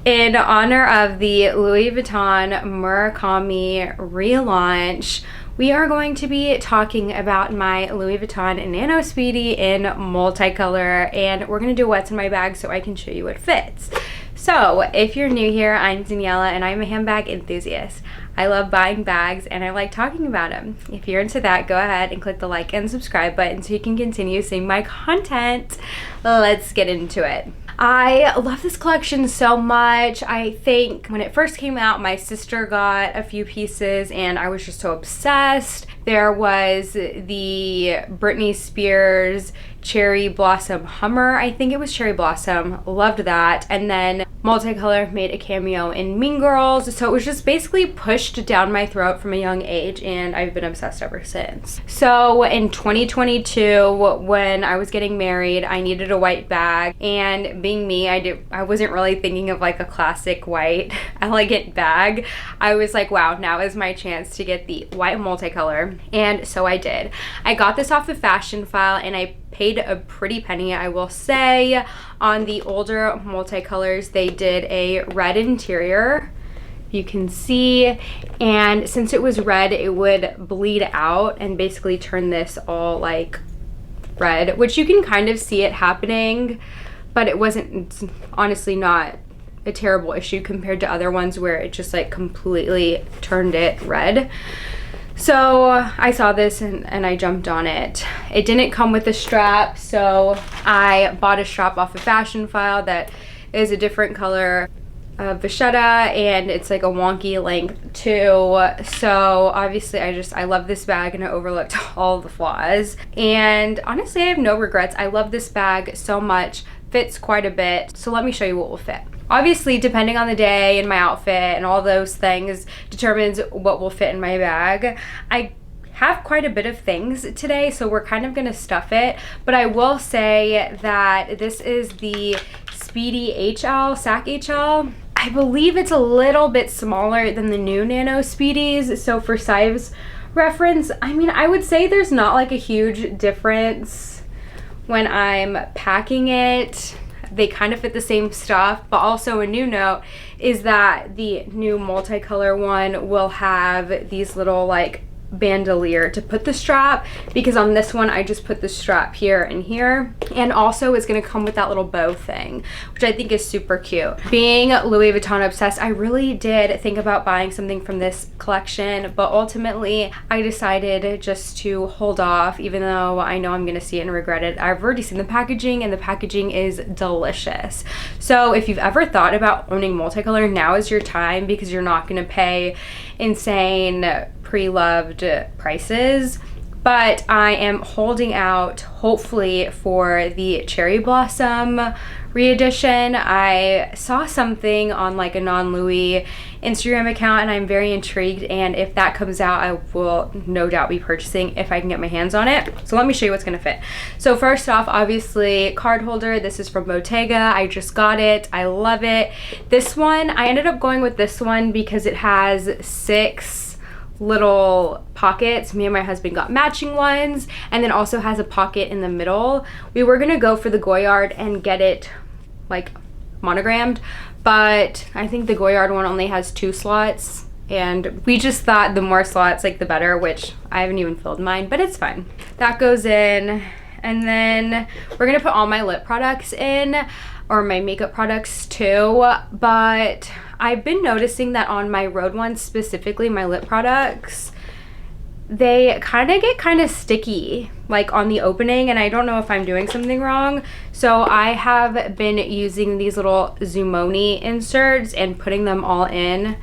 In honor of the Louis Vuitton Murakami relaunch, we are going to be talking about my Louis Vuitton Nano Speedy in multicolor, and we're going to do what's in my bag so I can show you what fits. So if you're new here, I'm Daniella and I'm a handbag enthusiast. I love buying bags and I like talking about them. If you're into that, go ahead and click the like and subscribe button so you can continue seeing my content. Let's get into it. I love this collection so much. I think when it first came out, my sister got a few pieces and I was just so obsessed. There was the Britney Spears Cherry Blossom Hummer. I think it was Cherry Blossom. Loved that. And then Multicolor made a cameo in Mean Girls. So it was just basically pushed down my throat from a young age and I've been obsessed ever since. So in 2022, when I was getting married, I needed a white bag, and being me, I wasn't really thinking of like a classic white elegant bag. I was like, wow, now is my chance to get the white multicolor, and so I did. I got this off the Fashion File and I paid a pretty penny, I will say. On the older multicolors, they did a red interior, you can see, and since it was red, it would bleed out and basically turn this all like red, which you can kind of see it happening, but it's honestly not a terrible issue compared to other ones where it just like completely turned it red. So I saw this and I jumped on it. It didn't come with a strap, so I bought a strap off of Fashion File that is a different color of vachetta, and it's like a wonky length too. So obviously I love this bag and I overlooked all the flaws. And honestly, I have no regrets. I love this bag so much. Fits quite a bit. So let me show you what will fit. Obviously, depending on the day and my outfit and all those things determines what will fit in my bag. I have quite a bit of things today, so we're kind of gonna stuff it, but I will say that this is the Speedy HL, SAC HL. I believe it's a little bit smaller than the new Nano Speedies, so for size reference, I mean, I would say there's not like a huge difference when I'm packing it. They kind of fit the same stuff, but also a new note is that the new multicolor one will have these little like bandolier to put the strap, because on this one I just put the strap here and here, and also it's going to come with that little bow thing, which I think is super cute. Being Louis Vuitton obsessed, I really did think about buying something from this collection, but ultimately I decided just to hold off, even though I know I'm going to see it and regret it. I've already seen the packaging and the packaging is delicious. So if you've ever thought about owning multicolor, now is your time, because you're not going to pay insane pre-loved prices. But I am holding out hopefully for the Cherry Blossom re-edition. I saw something on like a non-Louis Instagram account and I'm very intrigued, and if that comes out I will no doubt be purchasing if I can get my hands on it. So let me show you what's gonna fit. So first off, obviously card holder. This is from Bottega. I just got it. I love it. This one, I ended up going with this one because it has 6 little pockets. Me and my husband got matching ones, and then also has a pocket in the middle. We were gonna go for the Goyard and get it like monogrammed, but I think the Goyard one only has 2 slots, and we just thought the more slots like the better, which I haven't even filled mine, but it's fine. That goes in, and then we're gonna put all my lip products in, or my makeup products too, but I've been noticing that on my road ones, specifically my lip products, they kind of get kind of sticky like on the opening, and I don't know if I'm doing something wrong. So I have been using these little Zumoni inserts and putting them all in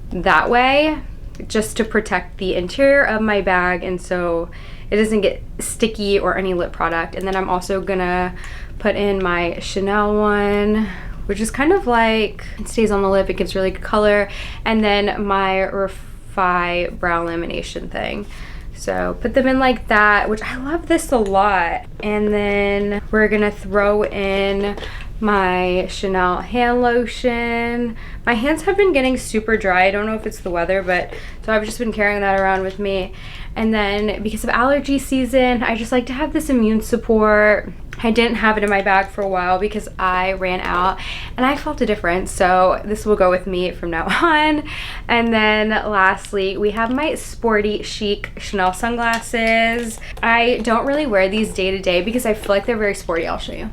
that way just to protect the interior of my bag, and so it doesn't get sticky or any lip product. And then I'm also gonna put in my Chanel one, which is kind of like, it stays on the lip, it gives really good color, and then my Refi brow lamination thing. So put them in like that, which I love this a lot. And then we're gonna throw in my Chanel hand lotion. My hands have been getting super dry. I don't know if it's the weather, but so I've just been carrying that around with me. And then because of allergy season, I just like to have this immune support. I didn't have it in my bag for a while because I ran out and I felt a difference, so this will go with me from now on. And then lastly, we have my sporty chic Chanel sunglasses. I don't really wear these day to day because I feel like they're very sporty. I'll show you.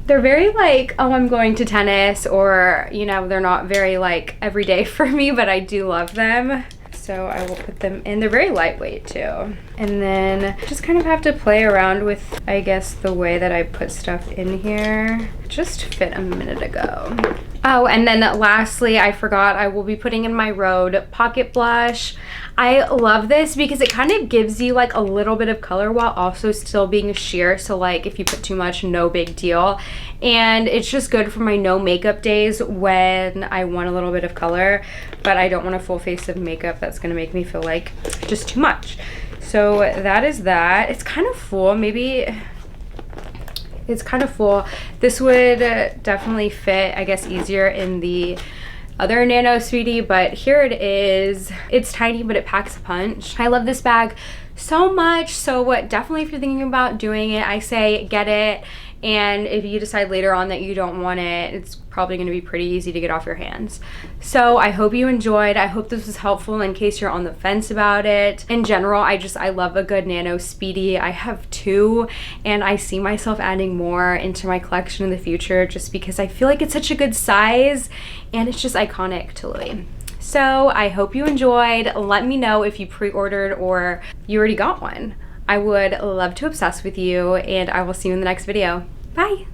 They're very like, oh, I'm going to tennis, or, you know, they're not very like everyday for me, but I do love them. So I will put them in. They're very lightweight too. And then just kind of have to play around with, I guess, the way that I put stuff in here. Just fit a minute ago. Oh, and then lastly, I forgot, I will be putting in my Rhode Pocket Blush. I love this because it kind of gives you like a little bit of color while also still being sheer. So like if you put too much, no big deal. And it's just good for my no makeup days when I want a little bit of color, but I don't want a full face of makeup that's gonna make me feel like just too much. So that is that. It's kind of full, maybe. It's kind of full. This would definitely fit, I guess, easier in the other Nano Speedy, but here it is. It's tiny, but it packs a punch. I love this bag so much. So definitely if you're thinking about doing it, I say get it. And if you decide later on that you don't want it, it's probably going to be pretty easy to get off your hands. So I hope you enjoyed. I hope this was helpful in case you're on the fence about it. In general, I love a good Nano Speedy. I have 2, and I see myself adding more into my collection in the future just because I feel like it's such a good size and it's just iconic to Louis. So I hope you enjoyed. Let me know if you pre-ordered or you already got one. I would love to obsess with you, and I will see you in the next video. Bye.